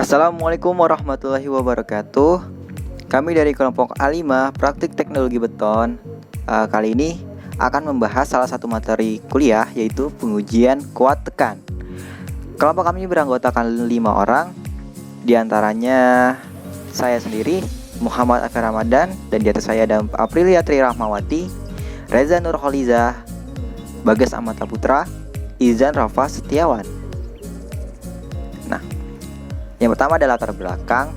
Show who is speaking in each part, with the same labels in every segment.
Speaker 1: Assalamualaikum warahmatullahi wabarakatuh. Kami dari kelompok A5 Praktik Teknologi Beton kali ini akan membahas salah satu materi kuliah, yaitu pengujian kuat tekan. Kelompok kami beranggotakan 5 orang, diantaranya saya sendiri, Muhammad Afir Ramadan, dan di atas saya ada Aprilia Tri Rahmawati, Reza Nurholiza, Bagas Amata Putra, Izan Rafa Setiawan. Yang pertama adalah latar belakang.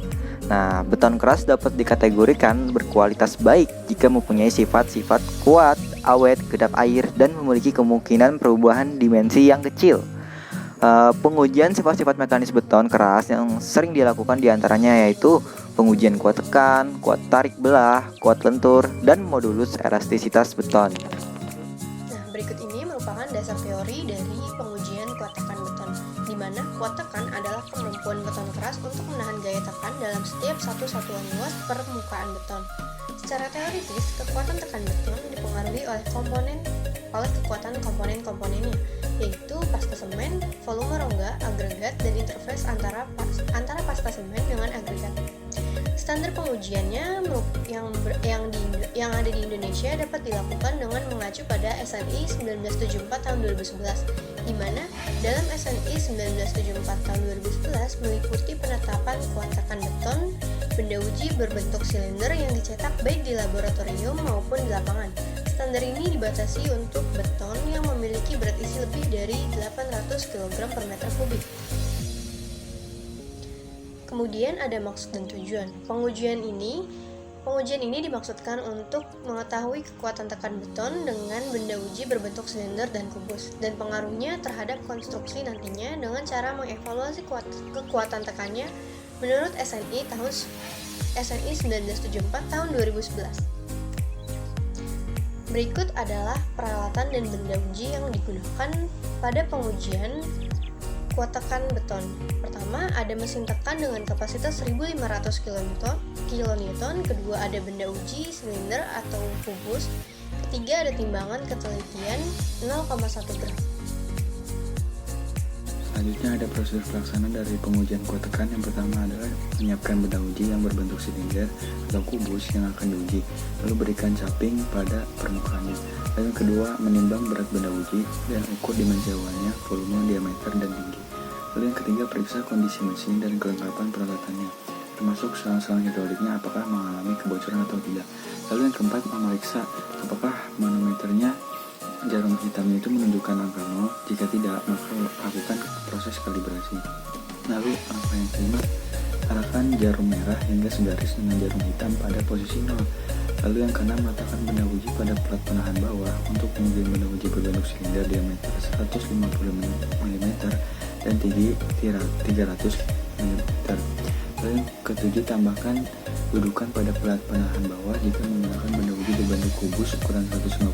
Speaker 1: Nah, beton keras dapat dikategorikan berkualitas baik jika mempunyai sifat-sifat kuat, awet, kedap air, dan memiliki kemungkinan perubahan dimensi yang kecil. Pengujian sifat-sifat mekanis beton keras yang sering dilakukan diantaranya yaitu pengujian kuat tekan, kuat tarik belah, kuat lentur, dan modulus elastisitas beton.
Speaker 2: Nah, berikut ini merupakan dasar teori dari pengujian kuat tekan beton, di mana kuat tekan adalah kemampuan beton keras untuk menahan gaya tekan dalam setiap satu satuan luas permukaan beton. Secara teoritis, kekuatan tekan beton dipengaruhi oleh kekuatan komponen-komponennya, yaitu pasta semen, volume rongga, agregat, dan interface antara pasta semen dengan agregat. Standar pengujiannya yang ada di Indonesia dapat dilakukan dengan mengacu pada SNI 1974 tahun 2011, di mana dalam SNI 1974 tahun 2011 meliputi penetapan kuat tekan beton benda uji berbentuk silinder yang dicetak baik di laboratorium maupun di lapangan. Standar ini dibatasi untuk beton yang memiliki berat isi lebih dari 800 kg per meter kubik. Kemudian ada maksud dan tujuan. Pengujian ini dimaksudkan untuk mengetahui kekuatan tekan beton dengan benda uji berbentuk silinder dan kubus, dan pengaruhnya terhadap konstruksi nantinya dengan cara mengevaluasi kekuatan tekannya menurut SNI 1974 tahun 2011. Berikut adalah peralatan dan benda uji yang digunakan pada pengujian kuat tekan beton. Pertama, ada mesin tekan dengan kapasitas 1500 kN. Kedua, ada benda uji silinder atau kubus. Ketiga, ada timbangan ketelitian 0,1 gram.
Speaker 3: Selanjutnya ada prosedur pelaksanaan dari pengujian kuat tekan. Yang pertama adalah menyiapkan benda uji yang berbentuk silinder atau kubus yang akan diuji, lalu berikan capping pada permukaannya. Lalu yang kedua, menimbang berat benda uji dan ukur dimensi awalnya, volume, diameter, dan tinggi. Lalu yang ketiga, periksa kondisi mesin dan kelengkapan peralatannya, termasuk selang-selang hidroliknya apakah mengalami kebocoran atau tidak. Lalu yang keempat, memeriksa apakah manometernya jarum hitamnya itu menunjukkan angka 0. Jika tidak, maka lakukan proses kalibrasi. Lalu angka yang kelima, arahkan jarum merah hingga segaris dengan jarum hitam pada posisi 0. Lalu yang keenam, letakkan benda uji pada plat penahan bawah untuk pengujian benda uji berbentuk silinder diameter 150 mm dan tinggi 300 mm. Lalu yang ketujuh, tambahkan dudukan pada plat penahan bawah jika menggunakan benda uji berbentuk kubus ukuran 150.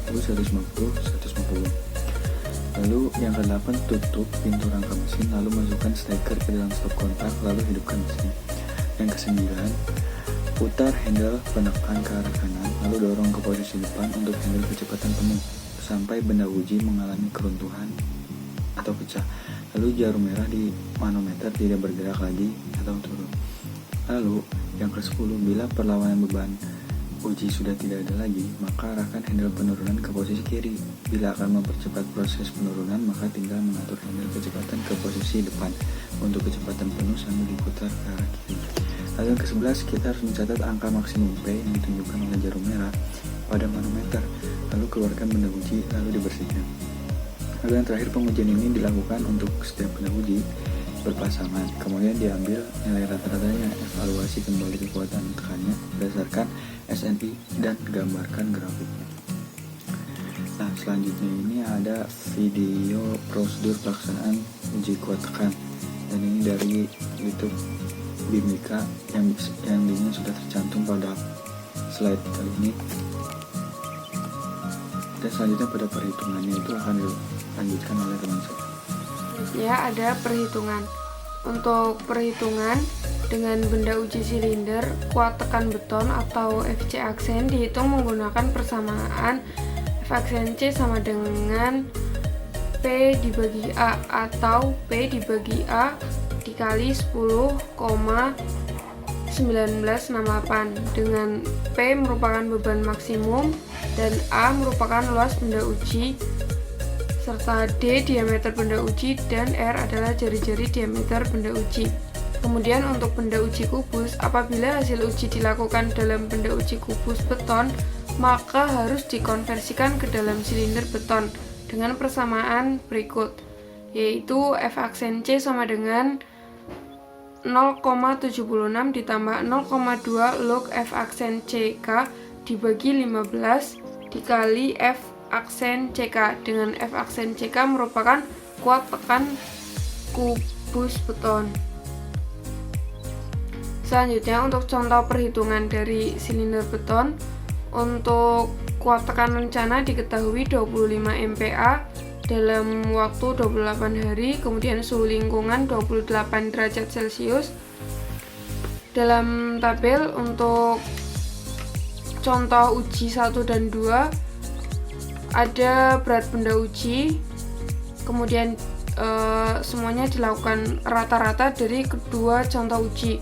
Speaker 3: Lalu yang ke-8, tutup pintu rangka mesin, lalu masukkan steker ke dalam stop kontak, lalu hidupkan mesin. Yang ke-9, putar handle penekan ke arah kanan, lalu dorong ke posisi depan untuk handle kecepatan penuh sampai benda uji mengalami keruntuhan atau pecah. Lalu jarum merah di manometer tidak bergerak lagi atau turun. Lalu yang ke-10, bila perlawanan beban uji sudah tidak ada lagi, maka arahkan handle penurunan ke posisi kiri. Bila akan mempercepat proses penurunan, maka tinggal mengatur handle kecepatan ke posisi depan untuk kecepatan penuh sambil diputar ke arah kiri. Lalu yang ke-11, kita harus mencatat angka maksimum P yang ditunjukkan oleh jarum merah pada manometer. Lalu keluarkan benda uji, lalu dibersihkan. Lalu yang terakhir, pengujian ini dilakukan untuk setiap benda uji berpasangan. Kemudian diambil nilai rata-ratanya, evaluasi kembali kekuatan tekannya berdasarkan SNI dan gambarkan grafiknya. Nah, selanjutnya ini ada video prosedur pelaksanaan uji kuat tekan, dan ini dari YouTube Bimika yang linknya sudah tercantum pada slide kali ini. Dan selanjutnya pada perhitungannya itu akan dilanjutkan oleh teman saya.
Speaker 4: Ya, ada perhitungan. Untuk perhitungan dengan benda uji silinder kuat tekan beton atau FC aksen dihitung menggunakan persamaan F aksen C sama dengan P dibagi A, atau P dibagi A dikali 10,1968 dengan P merupakan beban maksimum dan A merupakan luas benda uji serta D diameter benda uji dan R adalah jari-jari diameter benda uji. Kemudian untuk benda uji kubus, apabila hasil uji dilakukan dalam benda uji kubus beton, maka harus dikonversikan ke dalam silinder beton dengan persamaan berikut, yaitu F aksen C sama dengan 0,76 ditambah 0,2 log F aksen CK dibagi 15 dikali F aksen CK, dengan F aksen CK merupakan kuat tekan kubus beton. Selanjutnya untuk contoh perhitungan dari silinder beton, untuk kuat tekan rencana diketahui 25 MPa dalam waktu 28 hari, kemudian suhu lingkungan 28 derajat Celcius. Dalam tabel untuk contoh uji 1 dan 2 ada berat benda uji, kemudian semuanya dilakukan rata-rata dari kedua contoh uji.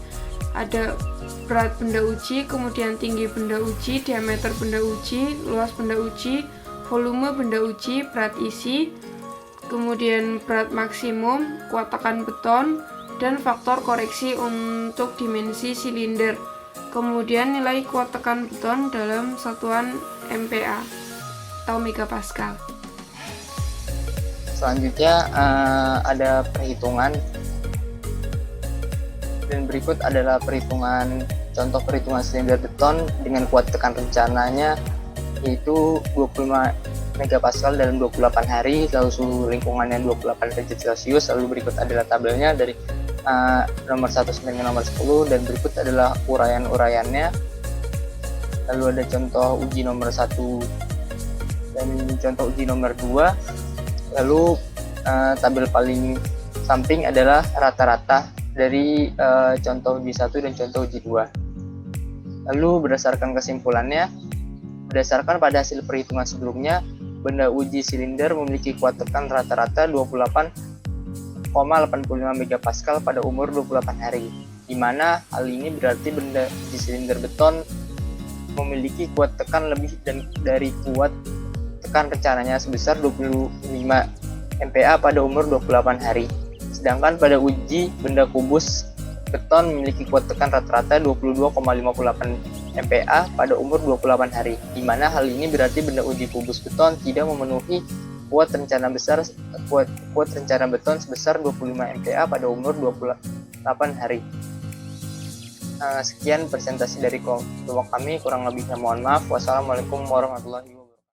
Speaker 4: Ada berat benda uji, kemudian tinggi benda uji, diameter benda uji, luas benda uji, volume benda uji, berat isi, kemudian berat maksimum, kuat tekan beton, dan faktor koreksi untuk dimensi silinder. Kemudian nilai kuat tekan beton dalam satuan MPa atau megapascal.
Speaker 5: Selanjutnya ada perhitungan, dan berikut adalah contoh perhitungan silinder beton dengan kuat tekan rencananya yaitu 25 megapascal dalam 28 hari, lalu suhu lingkungannya 28 derajat Celcius. Lalu berikut adalah tabelnya dari nomor 1 sampai dengan nomor 10, dan berikut adalah uraian-uraiannya. Lalu ada contoh uji nomor 1 dan contoh uji nomor 2. Lalu tabel paling samping adalah rata-rata dari contoh uji 1 dan contoh uji 2. Lalu berdasarkan kesimpulannya, berdasarkan pada hasil perhitungan sebelumnya, benda uji silinder memiliki kuat tekan rata-rata 28,85 megapascal pada umur 28 hari, di mana hal ini berarti benda uji silinder beton memiliki kuat tekan lebih dari kuat tekan rencananya sebesar 25 MPa pada umur 28 hari. Sedangkan pada uji benda kubus beton memiliki kuat tekan rata-rata 22,58 MPa pada umur 28 hari, di mana hal ini berarti benda uji kubus beton tidak memenuhi kuat rencana beton sebesar 25 MPa pada umur 28 hari. Sekian presentasi dari kelompok kami, kurang lebihnya mohon maaf. Wassalamualaikum warahmatullahi wabarakatuh.